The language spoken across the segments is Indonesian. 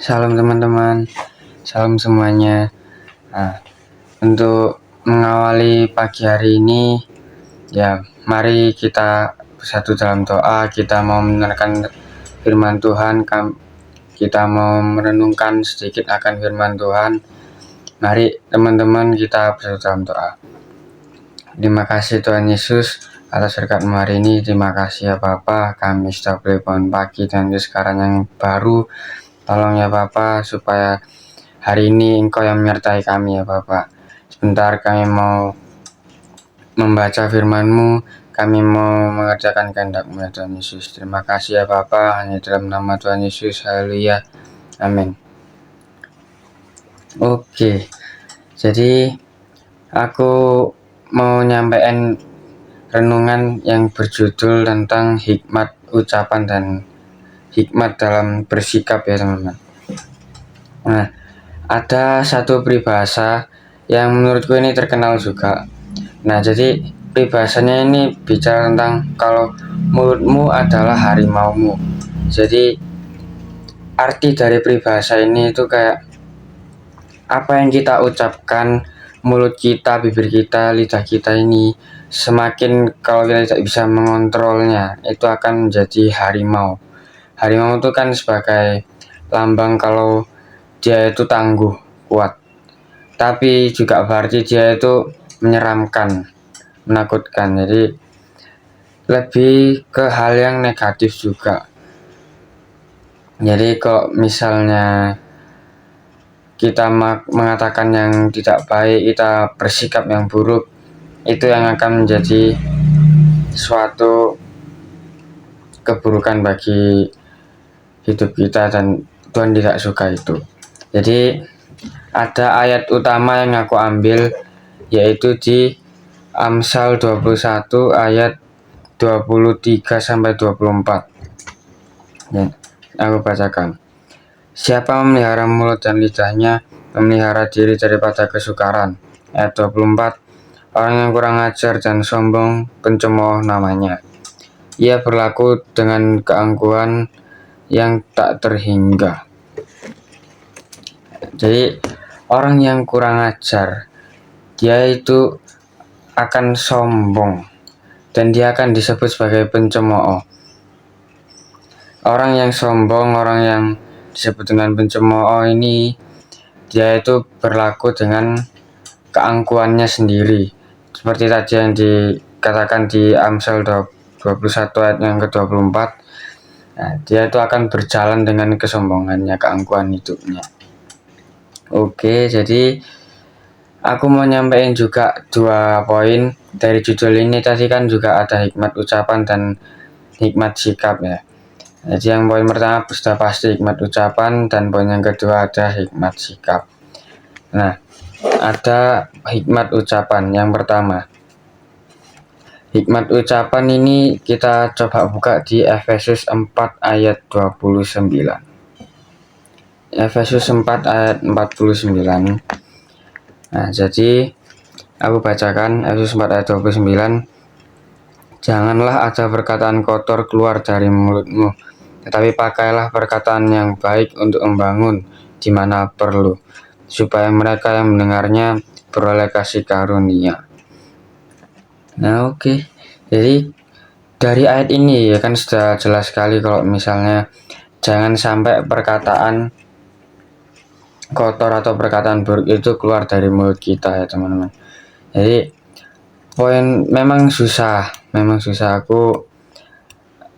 Salam teman-teman, salam semuanya. Nah, untuk mengawali pagi hari ini, ya mari kita bersatu dalam doa. Kita mau mendengarkan firman Tuhan, kita mau merenungkan sedikit akan firman Tuhan. Mari teman-teman kita bersatu dalam doa. Terima kasih Tuhan Yesus atas berkat-Mu hari ini. Terima kasih ya Bapa, kami sudah boleh bangun pagi dan sekarang yang baru. Tolong ya Bapa, supaya hari ini Engkau yang menyertai kami ya Bapa. Sebentar kami mau membaca firman-Mu, kami mau mengerjakan kehendak-Mu ya Tuhan Yesus. Terima kasih ya Bapa, hanya dalam nama Tuhan Yesus, haleluya, amin. Oke, jadi aku mau nyampaikan renungan yang berjudul tentang hikmat ucapan dan hikmat dalam bersikap ya teman-teman. Nah, ada satu peribahasa yang menurutku ini terkenal juga. Nah, jadi peribahasanya ini bicara tentang kalau mulutmu adalah harimaumu. Jadi arti dari peribahasa ini itu kayak apa yang kita ucapkan, mulut kita, bibir kita, lidah kita ini semakin kalau kita tidak bisa mengontrolnya, itu akan menjadi harimau. Harimau itu kan sebagai lambang kalau dia itu tangguh, kuat. Tapi juga berarti dia itu menyeramkan, menakutkan. Jadi lebih ke hal yang negatif juga. Jadi kok misalnya kita mengatakan yang tidak baik, kita bersikap yang buruk, itu yang akan menjadi suatu keburukan bagi hidup kita dan Tuhan tidak suka itu. Jadi ada ayat utama yang aku ambil, yaitu di Amsal 21 ayat 23-24. Ya, aku bacakan. Siapa memelihara mulut dan lidahnya, memelihara diri daripada kesukaran. Ayat 24. Orang yang kurang ajar dan sombong, pencemooh namanya. Ia berlaku dengan keangkuhan yang tak terhingga. Jadi orang yang kurang ajar, dia itu akan sombong dan dia akan disebut sebagai pencemooh. Orang yang sombong, orang yang disebut dengan pencemooh ini, dia itu berlaku dengan keangkuhannya sendiri. Seperti tadi yang dikatakan di Amsal 21 ayat yang ke-24. Nah, dia itu akan berjalan dengan kesombongannya, keangkuhan hidupnya. Oke, jadi aku mau nyampein juga 2 poin dari judul ini. Tadi kan juga ada hikmat ucapan dan hikmat sikap ya. Jadi yang poin pertama sudah pasti hikmat ucapan, dan poin yang kedua ada hikmat sikap. Nah, ada hikmat ucapan yang pertama. Hikmat ucapan ini kita coba buka di Efesus 4 ayat 29. Efesus 4 ayat 49. Nah, jadi aku bacakan Efesus 4 ayat 29. Janganlah ada perkataan kotor keluar dari mulutmu, tetapi pakailah perkataan yang baik untuk membangun di mana perlu, supaya mereka yang mendengarnya beroleh kasih karunia. Nah, oke. Jadi dari ayat ini ya kan sudah jelas sekali kalau misalnya jangan sampai perkataan kotor atau perkataan buruk itu keluar dari mulut kita ya teman-teman. Jadi poin memang susah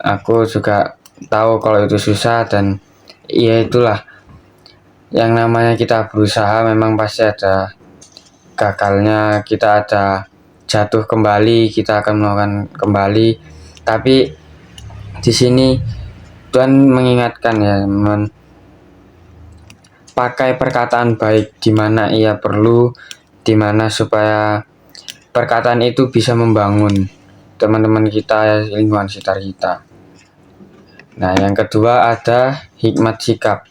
aku juga tahu kalau itu susah, dan ya itulah yang namanya kita berusaha, memang pasti ada gagalnya, kita ada jatuh kembali, kita akan melakukan kembali. Tapi di sini Tuhan mengingatkan ya teman, pakai perkataan baik di mana ia perlu, di mana supaya perkataan itu bisa membangun teman-teman kita, lingkungan sekitar kita. Nah, yang kedua ada hikmat sikap.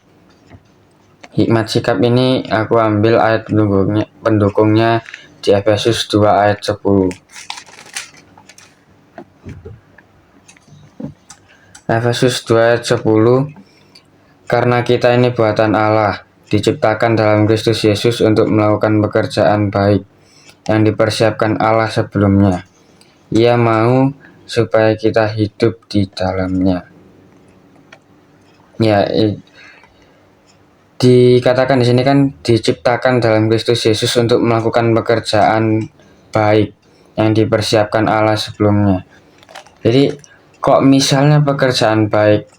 Hikmat sikap ini aku ambil ayat pendukungnya di Efesus 2 ayat 10. Efesus 2 ayat 10. Karena kita ini buatan Allah, diciptakan dalam Kristus Yesus untuk melakukan pekerjaan baik yang dipersiapkan Allah sebelumnya. Ia mau supaya kita hidup di dalamnya. Ya, dikatakan di sini kan diciptakan dalam Kristus Yesus untuk melakukan pekerjaan baik yang dipersiapkan Allah sebelumnya. Jadi kok misalnya pekerjaan baik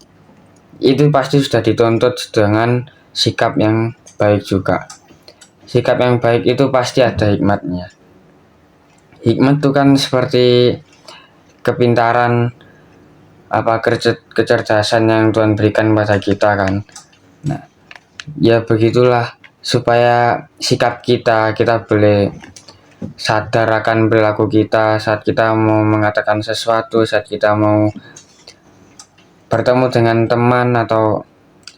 itu pasti sudah dituntut dengan sikap yang baik juga. Sikap yang baik itu pasti ada hikmatnya. Hikmat itu kan seperti kepintaran, kecerdasan yang Tuhan berikan pada kita kan. Nah, ya begitulah, supaya sikap kita boleh sadar akan perilaku kita saat kita mau mengatakan sesuatu, saat kita mau bertemu dengan teman atau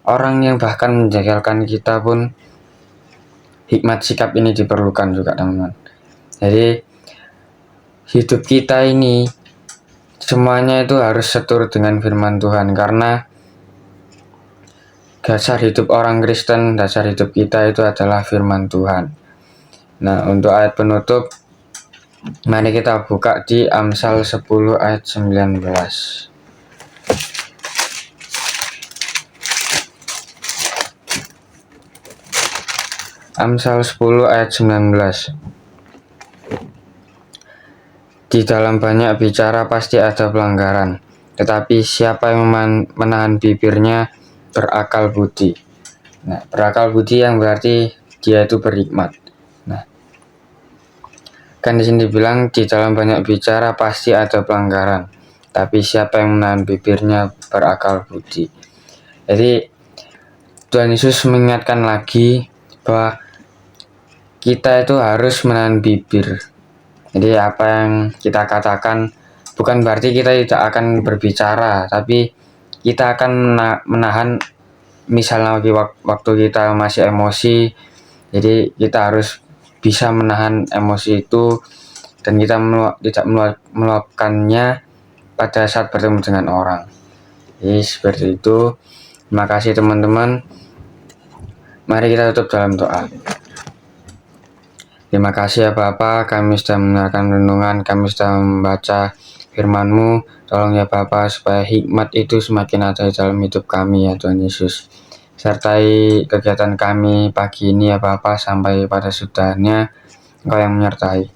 orang yang bahkan menjengkelkan kita pun, hikmat sikap ini diperlukan juga, teman-teman. Jadi hidup kita ini semuanya itu harus seturut dengan firman Tuhan, karena dasar hidup orang Kristen, dasar hidup kita itu adalah firman Tuhan. Nah, untuk ayat penutup, mari kita buka di Amsal 10 ayat 19. Amsal 10 ayat 19. Di dalam banyak bicara pasti ada pelanggaran, tetapi siapa yang menahan bibirnya berakal budi. Nah, berakal budi yang berarti dia itu berhikmat. Nah, kan di sini dibilang di dalam banyak bicara pasti ada pelanggaran, tapi siapa yang menahan bibirnya berakal budi. Jadi Tuhan Yesus mengingatkan lagi bahwa kita itu harus menahan bibir. Jadi apa yang kita katakan bukan berarti kita tidak akan berbicara, tapi kita akan menahan, misalnya waktu kita masih emosi, jadi kita harus bisa menahan emosi itu dan kita tidak meluapkannya pada saat bertemu dengan orang. Jadi seperti itu. Terima kasih teman-teman. Mari kita tutup dalam doa. Terima kasih ya Bapa, kami sudah mendengarkan renungan, kami sudah membaca firman-Mu. Tolong ya Bapa, supaya hikmat itu semakin ada di dalam hidup kami ya Tuhan Yesus. Sertai kegiatan kami pagi ini ya Bapa, sampai pada sudahnya Engkau yang menyertai.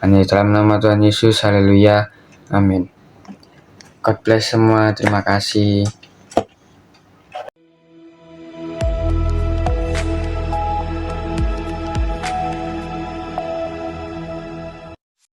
Hanya dalam nama Tuhan Yesus, haleluya, amin. God bless semua, terima kasih.